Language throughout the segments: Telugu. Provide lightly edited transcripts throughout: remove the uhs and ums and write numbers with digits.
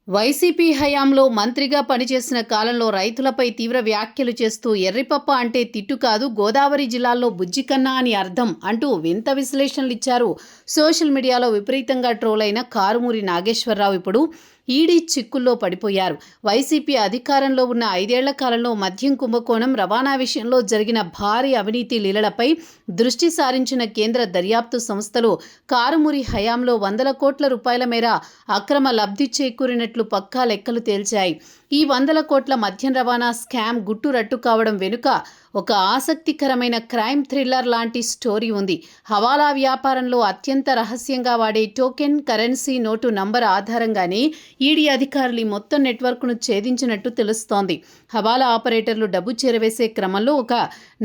వైసీపీ హయాంలో మంత్రిగా పనిచేసిన కాలంలో రైతులపై తీవ్ర వ్యాఖ్యలు చేస్తూ ఎర్రిపప్ప అంటే తిట్టు కాదు, గోదావరి జిల్లాల్లో బుజ్జికన్నా అని అర్థం అంటూ వింత విశ్లేషణలు ఇచ్చారు. సోషల్ మీడియాలో విపరీతంగా ట్రోల్ అయిన కారుమూరి నాగేశ్వరరావు ఇప్పుడు ఈడీ చిక్కుల్లో పడిపోయారు. వైసీపీ అధికారంలో ఉన్న 5 ఏళ్ల కాలంలో మద్యం కుంభకోణం, రవాణా విషయంలో జరిగిన భారీ అవినీతి లీలలపై దృష్టి సారించిన కేంద్ర దర్యాప్తు సంస్థలు కారుమూరి హయాంలో వందల కోట్ల రూపాయల మేర అక్రమ లబ్ధి చేకూరినట్లు పక్కా లెక్కలు తేల్చాయి. ఈ 100 కోట్ల మద్యం రవాణా స్కామ్ గుట్టు రట్టు కావడం వెనుక ఒక ఆసక్తికరమైన క్రైమ్ థ్రిల్లర్ లాంటి స్టోరీ ఉంది. హవాలా వ్యాపారంలో అత్యంత రహస్యంగా వాడే టోకెన్ కరెన్సీ నోటు నంబర్ ఆధారంగానే ఈడీ అధికారులు ఈ మొత్తం నెట్వర్క్ను ఛేదించినట్టు తెలుస్తోంది. హవాలా ఆపరేటర్లు డబ్బు చేరవేసే క్రమంలో ఒక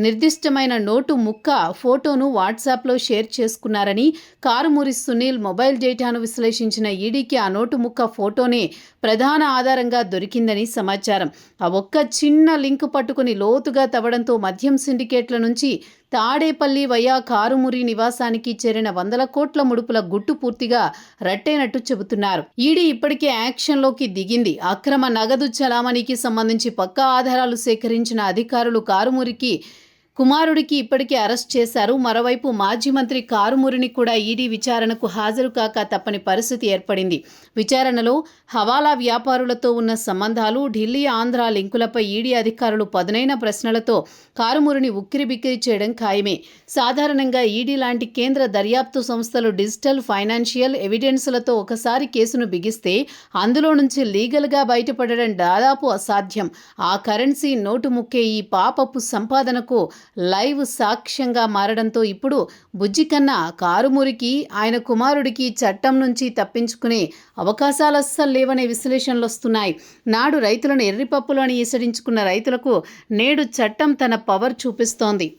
నిర్దిష్టమైన నోటు ముక్క ఫోటోను వాట్సాప్లో షేర్ చేసుకున్నారని, కారుమూరి సునీల్ మొబైల్ డేటాను విశ్లేషించిన ఈడీకి ఆ నోటు ముక్క ఫోటోనే ప్రధాన ఆధారంగా దొరికిందని సమాచారం. ఆ ఒక్క చిన్న లింక్ పట్టుకుని లోతుగా తవ్వడంతో మద్యం సిండికేట్ల నుంచి తాడేపల్లి వయా కారుమూరి నివాసానికి చేరిన 100 కోట్ల ముడుపుల గుట్టు పూర్తిగా రట్టేనట్టు చెబుతున్నారు. ఈడీ ఇప్పటికే యాక్షన్లోకి దిగింది. అక్రమ నగదు చలామణికి సంబంధించి పక్కా ఆధారాలు సేకరించిన అధికారులు కారుమూరికి కుమారుడికి ఇప్పటికే అరెస్ట్ చేశారు. మరోవైపు మాజీ మంత్రి కారుమూరిని కూడా ఈడీ విచారణకు హాజరు కాక తప్పని పరిస్థితి ఏర్పడింది. విచారణలో హవాలా వ్యాపారులతో ఉన్న సంబంధాలు, ఢిల్లీ ఆంధ్ర లింకులపై ఈడీ అధికారులు పదునైన ప్రశ్నలతో కారుమూరిని ఉక్కిరిబిక్కిరి చేయడం ఖాయమే. సాధారణంగా ఈడీ లాంటి కేంద్ర దర్యాప్తు సంస్థలు డిజిటల్, ఫైనాన్షియల్ ఎవిడెన్స్లతో ఒకసారి కేసును బిగిస్తే అందులో నుంచి లీగల్గా బయటపడడం దాదాపు అసాధ్యం. ఆ కరెన్సీ నోటు ముక్కే ఈ పాపపు సంపాదనకు లైవ్ సాక్ష్యంగా మారడంతో ఇప్పుడు బుజ్జికన్నా కారుమూరికి, ఆయన కుమారుడికి చట్టం నుంచి తప్పించుకునే అవకాశాలు అస్సలు లేవనే విశ్లేషణలు వస్తున్నాయి. నాడు రైతులను ఎర్రిపప్పులు అని ఈసడించుకున్న రైతులకు నేడు చట్టం తన పవర్ చూపిస్తోంది.